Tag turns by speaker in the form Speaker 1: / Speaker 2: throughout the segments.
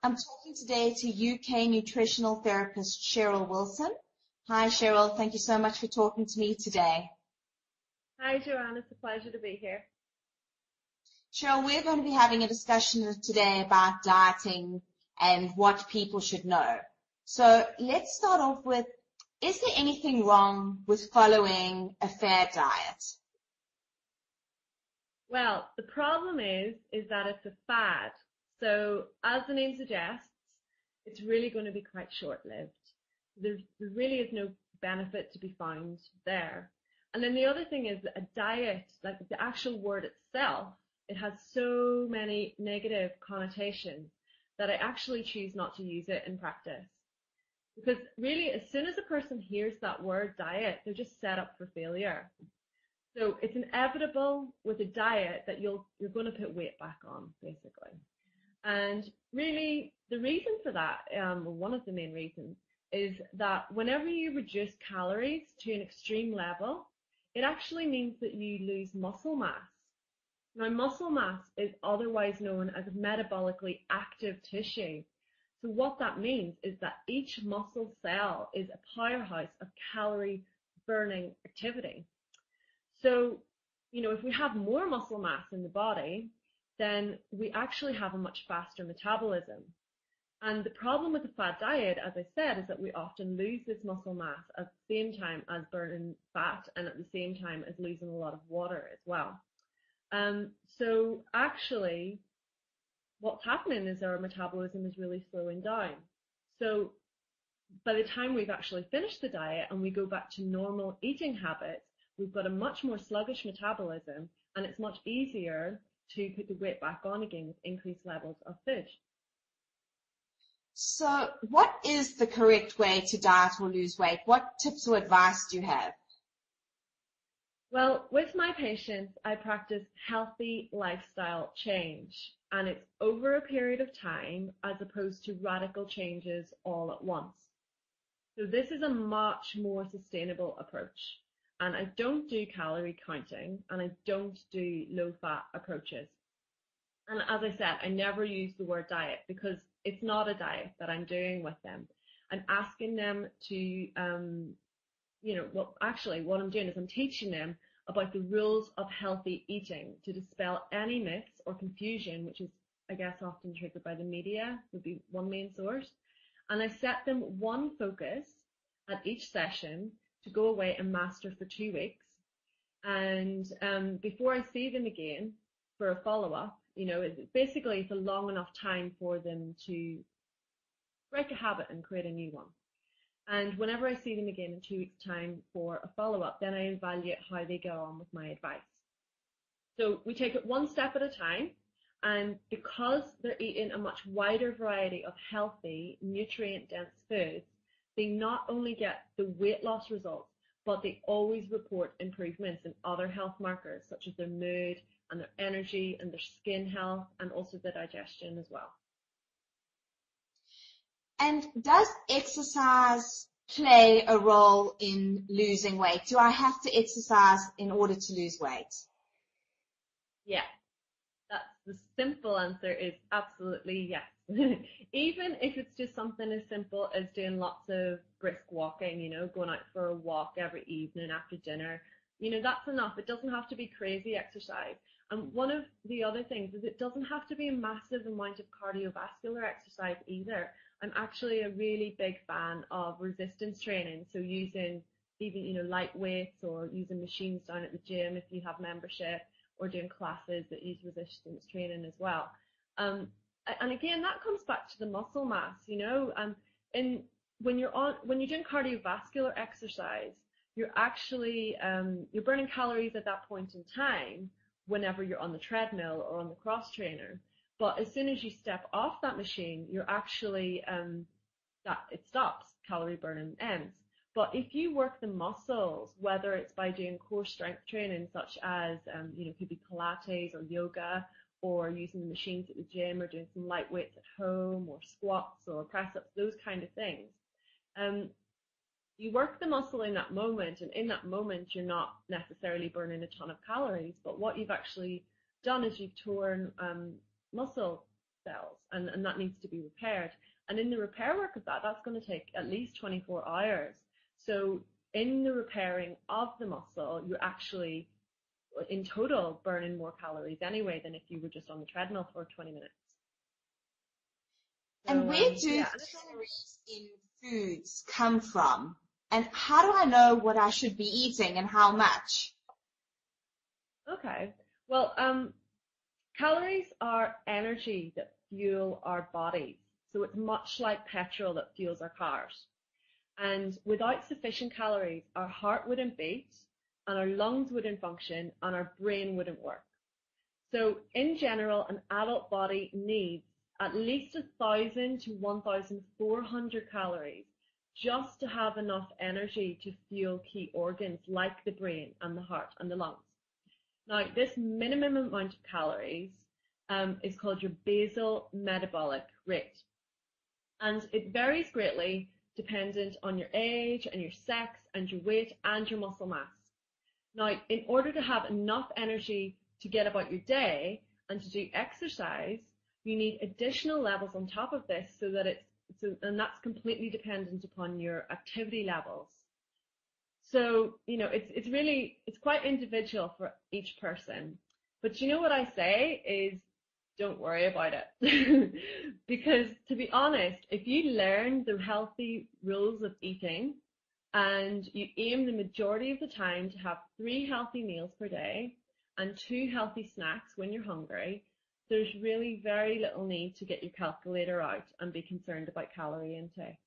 Speaker 1: I'm talking today to UK Nutritional Therapist Cheryl Wilson. Hi, Cheryl. Thank you so much for talking to me today.
Speaker 2: Hi, Joanne. It's a pleasure to be here.
Speaker 1: Cheryl, we're going to be having a discussion today about dieting and what people should know. So let's start off with, is there anything wrong with following a fad diet?
Speaker 2: Well, the problem is that it's a fad. So as the name suggests, it's really going to be quite short-lived. There really is no benefit to be found there. And then the other thing is that a diet, like the actual word itself, it has so many negative connotations that I actually choose not to use it in practice. Because really, as soon as a person hears that word diet, they're just set up for failure. So it's inevitable with a diet that you're going to put weight back on, basically. And really, the reason for that, one of the main reasons, is that whenever you reduce calories to an extreme level, it actually means that you lose muscle mass. Now, muscle mass is otherwise known as metabolically active tissue. So what that means is that each muscle cell is a powerhouse of calorie burning activity. So, if we have more muscle mass in the body, then we actually have a much faster metabolism. And the problem with the fad diet, as I said, is that we often lose this muscle mass at the same time as burning fat and at the same time as losing a lot of water as well. So actually, what's happening is our metabolism is really slowing down. So by the time we've actually finished the diet and we go back to normal eating habits, we've got a much more sluggish metabolism, and it's much easier to put the weight back on again with increased levels of food.
Speaker 1: So what is the correct way to diet or lose weight? What tips or advice do you have?
Speaker 2: Well, with my patients, I practice healthy lifestyle change, and it's over a period of time as opposed to radical changes all at once. So this is a much more sustainable approach. And I don't do calorie counting, and I don't do low-fat approaches. And as I said, I never use the word diet because it's not a diet that I'm doing with them. I'm asking them to, what I'm doing is I'm teaching them about the rules of healthy eating to dispel any myths or confusion, which is, I guess, often triggered by the media, would be one main source. And I set them one focus at each session to go away and master for 2 weeks. And before I see them again for a follow-up, it's a long enough time for them to break a habit and create a new one. And whenever I see them again in 2 weeks' time for a follow-up, then I evaluate how they get on with my advice. So we take it one step at a time. And because they're eating a much wider variety of healthy, nutrient-dense foods, they not only get the weight loss results, but they always report improvements in other health markers, such as their mood and their energy and their skin health, and also their digestion as well.
Speaker 1: And does exercise play a role in losing weight? Do I have to exercise in order to lose weight?
Speaker 2: Yeah. That's the simple answer is absolutely yes. Even if it's just something as simple as doing lots of brisk walking, going out for a walk every evening after dinner, that's enough. It doesn't have to be crazy exercise. And one of the other things is it doesn't have to be a massive amount of cardiovascular exercise either. I'm actually a really big fan of resistance training. So using even, light weights or using machines down at the gym if you have membership, or doing classes that use resistance training as well. And again, that comes back to the muscle mass, and when you're doing cardiovascular exercise, you're actually, you're burning calories at that point in time whenever you're on the treadmill or on the cross trainer. But as soon as you step off that machine, you're actually, it stops, calorie burning ends. But if you work the muscles, whether it's by doing core strength training, such as, it could be Pilates or yoga, or using the machines at the gym, or doing some light weights at home, or squats or press-ups, those kind of things. You work the muscle in that moment, and in that moment, you're not necessarily burning a ton of calories, but what you've actually done is you've torn muscle cells, and that needs to be repaired. And in the repair work of that, that's going to take at least 24 hours. So in the repairing of the muscle, you're actually, in total, burning more calories anyway than if you were just on the treadmill for 20 minutes. So,
Speaker 1: and where do calories in foods come from? And how do I know what I should be eating and how much?
Speaker 2: Okay. Well, calories are energy that fuel our bodies. So it's much like petrol that fuels our cars. And without sufficient calories, our heart wouldn't beat, and our lungs wouldn't function, and our brain wouldn't work. So in general, an adult body needs at least 1,000 to 1,400 calories just to have enough energy to fuel key organs like the brain and the heart and the lungs. Now, this minimum amount of calories is called your basal metabolic rate. And it varies greatly dependent on your age and your sex and your weight and your muscle mass. Now, in order to have enough energy to get about your day and to do exercise, you need additional levels on top of this and that's completely dependent upon your activity levels. So, it's quite individual for each person. But what I say is, don't worry about it. Because to be honest, if you learn the healthy rules of eating and you aim the majority of the time to have 3 healthy meals per day and 2 healthy snacks when you're hungry, there's really very little need to get your calculator out and be concerned about calorie intake.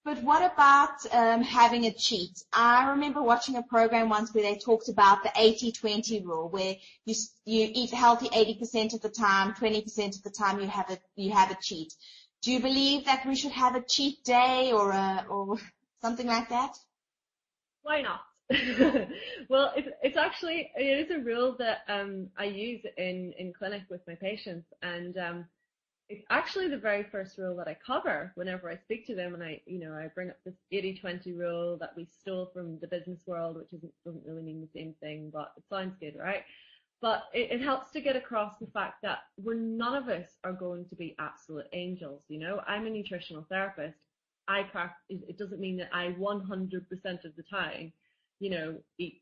Speaker 1: But what about having a cheat? I remember watching a program once where they talked about the 80-20 rule, where you eat healthy 80% of the time, 20% of the time you have a cheat. Do you believe that we should have a cheat day or something like that?
Speaker 2: Why not? Well, it is a rule that I use in clinic with my patients, and it's actually the very first rule that I cover whenever I speak to them, and I bring up this 80-20 rule that we stole from the business world, which doesn't really mean the same thing, but it sounds good, right? But it helps to get across the fact that none of us are going to be absolute angels. I'm a nutritional therapist. It doesn't mean that I 100% of the time, eat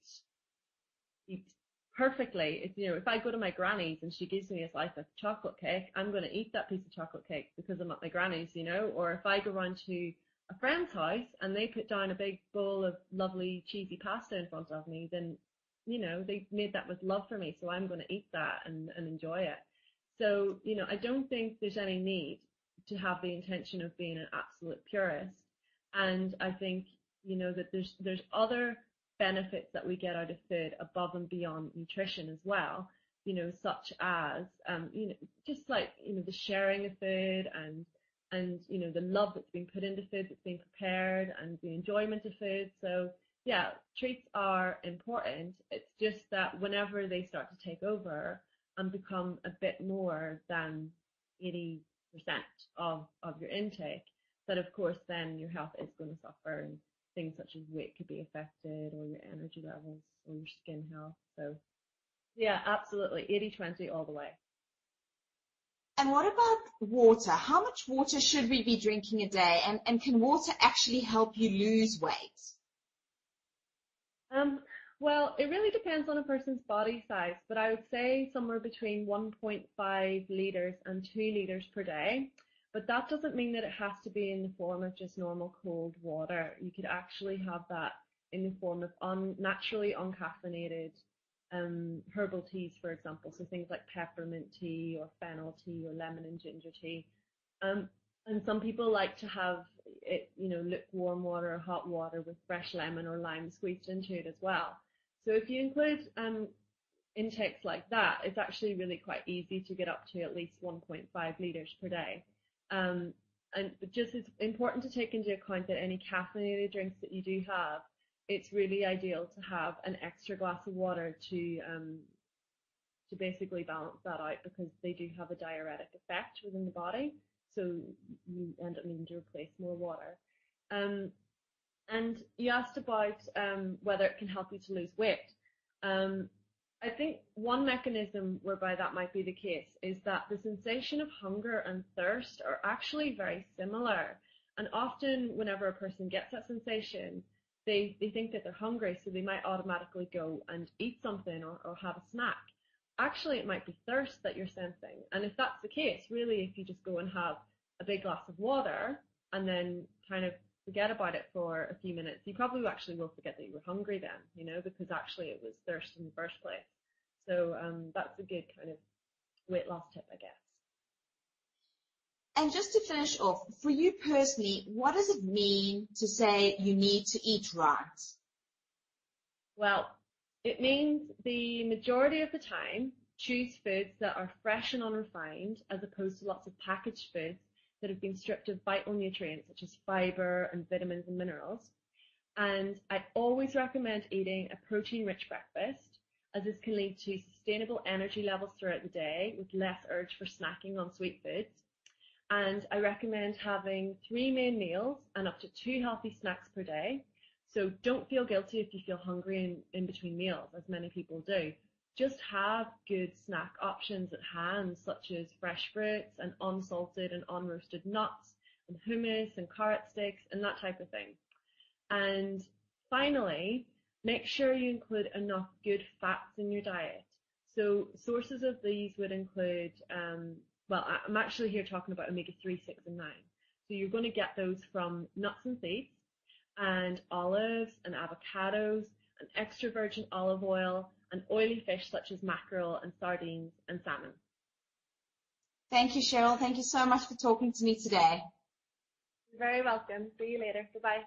Speaker 2: perfectly. If I go to my granny's and she gives me a slice of chocolate cake, I'm going to eat that piece of chocolate cake because I'm at my granny's, or if I go round to a friend's house and they put down a big bowl of lovely cheesy pasta in front of me, then they made that with love for me, so I'm going to eat that and enjoy it. So I don't think there's any need to have the intention of being an absolute purist, and I think that there's other benefits that we get out of food above and beyond nutrition as well, such as just like the sharing of food and the love that's been put into food that's been prepared and the enjoyment of food. So yeah, treats are important. It's just that whenever they start to take over and become a bit more than 80% of your intake, that of course then your health is going to suffer, and things such as weight could be affected, or your energy levels, or your skin health. So yeah, absolutely, 80-20 all the way.
Speaker 1: And what about water? How much water should we be drinking a day? And can water actually help you lose weight?
Speaker 2: Well, it really depends on a person's body size, but I would say somewhere between 1.5 litres and 2 litres per day. But that doesn't mean that it has to be in the form of just normal cold water. You could actually have that in the form of naturally uncaffeinated herbal teas, for example. So things like peppermint tea or fennel tea or lemon and ginger tea. And some people like to have it, lukewarm water or hot water with fresh lemon or lime squeezed into it as well. So if you include intakes like that, it's actually really quite easy to get up to at least 1.5 litres per day. And just it's important to take into account that any caffeinated drinks that you do have, it's really ideal to have an extra glass of water to basically balance that out, because they do have a diuretic effect within the body, so you end up needing to replace more water. And you asked about whether it can help you to lose weight. I think one mechanism whereby that might be the case is that the sensation of hunger and thirst are actually very similar. And often whenever a person gets that sensation, they think that they're hungry, so they might automatically go and eat something or have a snack. Actually, it might be thirst that you're sensing. And if that's the case, really, if you just go and have a big glass of water and then kind of forget about it for a few minutes, you probably actually will forget that you were hungry then, because actually it was thirst in the first place. So that's a good kind of weight loss tip, I guess.
Speaker 1: And just to finish off, for you personally, what does it mean to say you need to eat right?
Speaker 2: Well, it means the majority of the time, choose foods that are fresh and unrefined, as opposed to lots of packaged foods that have been stripped of vital nutrients such as fiber and vitamins and minerals. And I always recommend eating a protein-rich breakfast, as this can lead to sustainable energy levels throughout the day with less urge for snacking on sweet foods. And I recommend having 3 main meals and up to 2 healthy snacks per day. So don't feel guilty if you feel hungry in between meals, as many people do. Just have good snack options at hand, such as fresh fruits and unsalted and unroasted nuts and hummus and carrot sticks and that type of thing. And finally, make sure you include enough good fats in your diet. So sources of these would include, I'm actually here talking about omega-3, 6, and 9. So you're going to get those from nuts and seeds, and olives and avocados, and extra virgin olive oil, and oily fish such as mackerel and sardines and salmon.
Speaker 1: Thank you, Cheryl. Thank you so much for talking to me today.
Speaker 2: You're very welcome. See you later. Bye-bye.